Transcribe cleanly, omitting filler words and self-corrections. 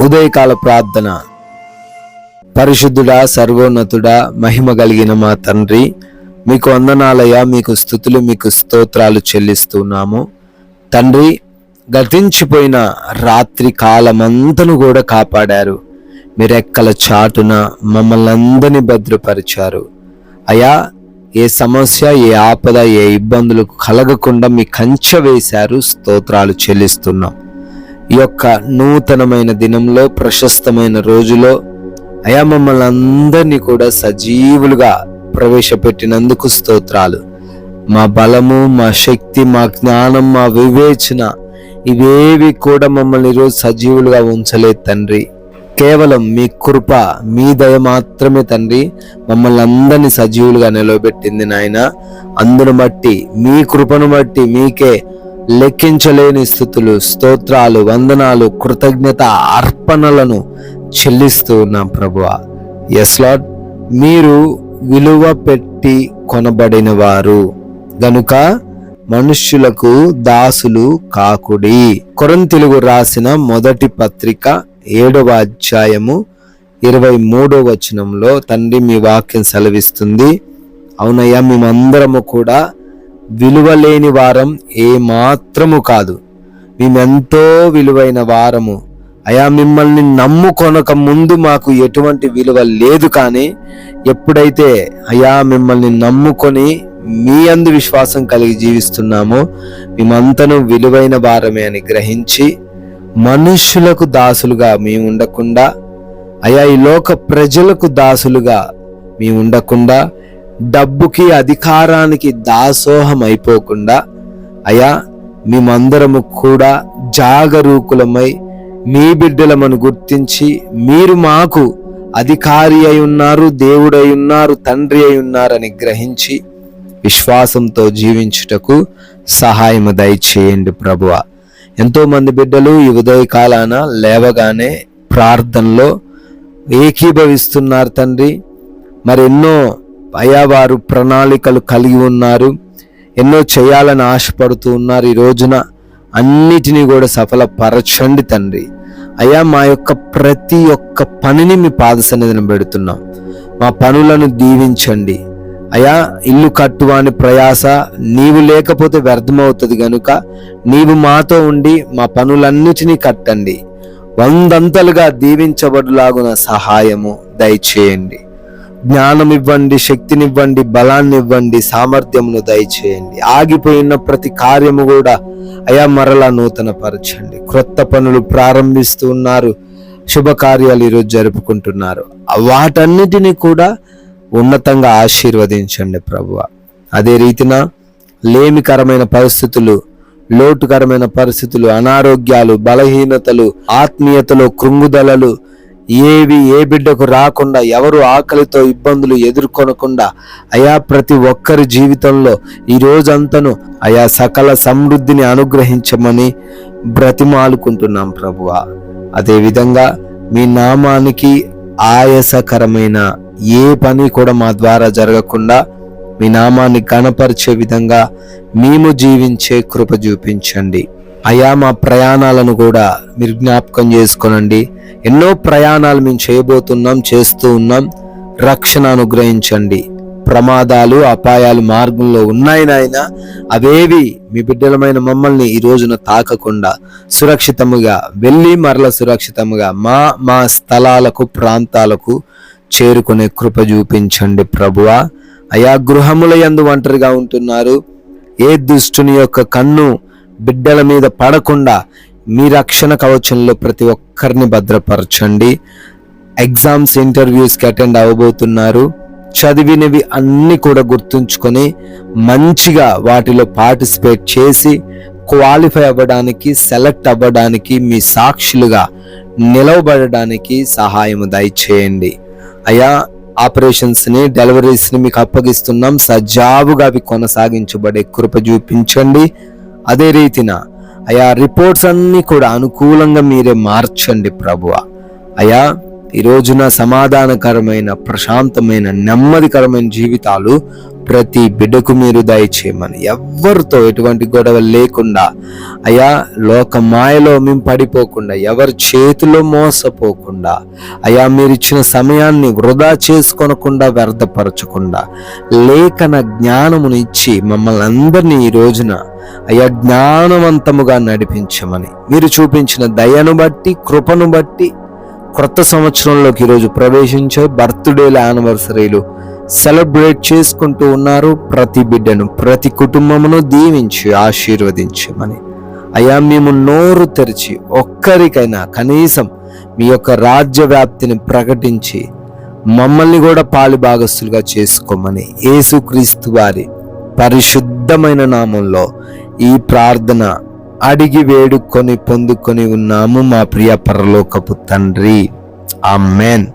ఉదయకాల ప్రార్థన. పరిశుద్ధుడా, సర్వోన్నతుడా, మహిమ కలిగిన మా తండ్రి, మీకు వందనాలయ్యా, మీకు స్తుతులు, మీకు స్తోత్రాలు చెల్లిస్తున్నాము తండ్రి. గతించిపోయిన రాత్రి కాలమంతను కూడా కాపాడారు. మీరెక్కల చాటున మమ్మల్ని అందరినీ భద్రపరిచారు అయ్యా. ఏ సమస్య, ఏ ఆపద, ఏ ఇబ్బందులు కలగకుండా మీ కంచె వేశారు. స్తోత్రాలు చెల్లిస్తున్నాం. ఈ యొక్క నూతనమైన దినంలో, ప్రశస్తమైన రోజులో అయా మమ్మల్ని అందరినీ కూడా సజీవులుగా ప్రవేశపెట్టినందుకు స్తోత్రాలు. మా బలము, మా శక్తి, మా జ్ఞానం, మా వివేచన ఇవేవి కూడా మమ్మల్ని ఈరోజు సజీవులుగా ఉంచలేదు తండ్రి. కేవలం మీ కృప, మీ దయ మాత్రమే తండ్రి మమ్మల్ని అందరినీ సజీవులుగా నిలబెట్టింది నాయన. అందును బట్టి, మీ కృపను బట్టి మీకే లెక్కించలేని స్థుతులు, స్తోత్రాలు, వందనాలు, కృతజ్ఞత అర్పణలను చెల్లిస్తూ ఉన్నాం ప్రభువా. ఎస్ లార్డ్, మీరు విలువ పెట్టి కొనబడిన వారు గనుక మనుష్యులకు దాసులు కాకుడి. కొరింథీయులకు రాసిన మొదటి పత్రిక 7వ అధ్యాయము 23వ వచనంలో తండ్రి మీ వాక్యం సెలవిస్తుంది. అవునయ్యా, మేమందరము కూడా విలువలేని వారం ఏ మాత్రము కాదు, మేమెంతో విలువైన వారము అయా. మిమ్మల్ని నమ్ముకొనక ముందు మాకు ఎటువంటి విలువ లేదు, కానీ ఎప్పుడైతే అయా మిమ్మల్ని నమ్ముకొని మీ అందు విశ్వాసం కలిగి జీవిస్తున్నామో మేమంతను విలువైన వారమే అని గ్రహించి మనుష్యులకు దాసులుగా మేము ఉండకుండా అయా, ఈ లోక ప్రజలకు దాసులుగా మేము ఉండకుండా, డబ్బుకి, అధికారానికి దాసోహం అయిపోకుండా అయా మేమందరము కూడా జాగరూకులమై మీ బిడ్డలమని గుర్తించి, మీరు మాకు అధికారి అయి ఉన్నారు, దేవుడై ఉన్నారు, తండ్రి అయి ఉన్నారని గ్రహించి విశ్వాసంతో జీవించుటకు సహాయము దయచేయండి ప్రభువా. ఎంతో మంది బిడ్డలు ఈ ఉదయకాలాన లేవగానే ప్రార్థనలో ఏకీభవిస్తున్నారు తండ్రి. మరి ఎన్నో అయా వారు ప్రణాళికలు కలిగి ఉన్నారు, ఎన్నో చేయాలని ఆశపడుతూ ఉన్నారు. ఈ రోజున అన్నిటినీ కూడా సఫలపరచండి తండ్రి. అయ్యా, మా యొక్క ప్రతి ఒక్క పనిని మీ పాద సన్నిధిని పెడుతున్నాం. మా పనులను దీవించండి అయ్యా. ఇల్లు కట్టువాని ప్రయాస నీవు లేకపోతే వ్యర్థమవుతుంది గనుక నీవు మాతో ఉండి మా పనులన్నిటినీ కట్టండి. 100 అంతలుగా దీవించబడులాగున సహాయము దయచేయండి. జ్ఞానం ఇవ్వండి, శక్తినివ్వండి, బలాన్ని ఇవ్వండి, సామర్థ్యమును దయచేయండి. ఆగిపోయిన ప్రతి కార్యము కూడా అయా మరలా నూతన పరచండి. క్రొత్త పనులు ప్రారంభిస్తూ ఉన్నారు, శుభకార్యాలు ఈరోజు జరుపుకుంటున్నారు. వాటన్నిటినీ కూడా ఉన్నతంగా ఆశీర్వదించండి ప్రభువా. అదే రీతిన లేమికరమైన పరిస్థితులు, లోటుకరమైన పరిస్థితులు, అనారోగ్యాలు, బలహీనతలు, ఆత్మీయతలో కృంగుదలలు ఏవి ఏ బిడ్డకు రాకుండా, ఎవరు ఆకలితో ఇబ్బందులు ఎదుర్కొనకుండా అయా ప్రతి ఒక్కరి జీవితంలో ఈ రోజంతను అయా సకల సమృద్ధిని అనుగ్రహించమని బ్రతిమాలుకుంటున్నాం ప్రభువా. అదేవిధంగా మీ నామానికి ఆయాసకరమైన ఏ పని కూడా మా ద్వారా జరగకుండా మీ నామాన్ని గణపరిచే విధంగా మేము జీవించే కృప చూపించండి అయా. మా ప్రయాణాలను కూడా మీరు జ్ఞాపకం చేసుకోనండి. ఎన్నో ప్రయాణాలు మేము చేయబోతున్నాం, చేస్తూ ఉన్నాం. రక్షణ అనుగ్రహించండి. ప్రమాదాలు, అపాయాలు మార్గంలో ఉన్నాయి నాయన. అవేవి మీ బిడ్డలమైన మమ్మల్ని ఈ రోజున తాకకుండా సురక్షితముగా వెళ్ళి మరల సురక్షితముగా మా స్థలాలకు, ప్రాంతాలకు చేరుకునే కృప చూపించండి ప్రభువా. అయా, గృహముల యందు ఒంటరిగా ఉంటున్నారు. ఏ దుష్టుని యొక్క కన్ను బిడ్డల మీద పడకుండా మీ రక్షణ కవచంలో ప్రతి ఒక్కరిని భద్రపరచండి. Exams, ఇంటర్వ్యూస్కి attend అవ్వబోతున్నారు. చదివినవి అన్ని కూడా గుర్తుంచుకొని మంచిగా వాటిలో పార్టిసిపేట్ చేసి క్వాలిఫై అవ్వడానికి, సెలెక్ట్ అవ్వడానికి, మీ సాక్షులుగా నిలవబడడానికి సహాయము దయచేయండి అయా. ఆపరేషన్స్ని, డెలివరీస్ని మీకు అప్పగిస్తున్నాం. సజావుగా అవి కొనసాగించబడే కృప చూపించండి. అదే రీతిన అయా రిపోర్ట్స్ అన్నీ కూడా అనుకూలంగా మీరే మార్చండి ప్రభువా. అయా, ఈ రోజున సమాధానకరమైన, ప్రశాంతమైన, నెమ్మదికరమైన జీవితాలు ప్రతి బిడ్డకు మీరు దయచేయమని, ఎవరితో ఎటువంటి గొడవ లేకుండా అయ్యా, లోక మాయలో మేము పడిపోకుండా, ఎవరి చేతిలో మోసపోకుండా అయ్యా, మీరు ఇచ్చిన సమయాన్ని వృధా చేసుకొనకుండా, వ్యర్థపరచకుండా లేఖన జ్ఞానమును ఇచ్చి మమ్మల్ని అందరినీ ఈ రోజున అయ్యా జ్ఞానవంతముగా నడిపించమని, మీరు చూపించిన దయను బట్టి, కృపను బట్టి క్రొత్త సంవత్సరంలోకి ఈరోజు ప్రవేశించే బర్త్డేల యానివర్సరీలు సెలబ్రేట్ చేసుకుంటూ ఉన్నారు. ప్రతి బిడ్డను, ప్రతి కుటుంబమును దీవించి ఆశీర్వదించమని అయ్యా, మేము నోరు తెరిచి ఒక్కరికైనా కనీసం మీ యొక్క రాజ్య వ్యాప్తిని ప్రకటించి మమ్మల్ని కూడా పాలి భాగస్తులుగా చేసుకోమని యేసుక్రీస్తు వారి పరిశుద్ధమైన నామంలో ఈ ప్రార్థన అడిగి వేడుకొని పొందుకొని ఉన్నాము మా ప్రియ పరలోకపు తండ్రి. ఆమేన్.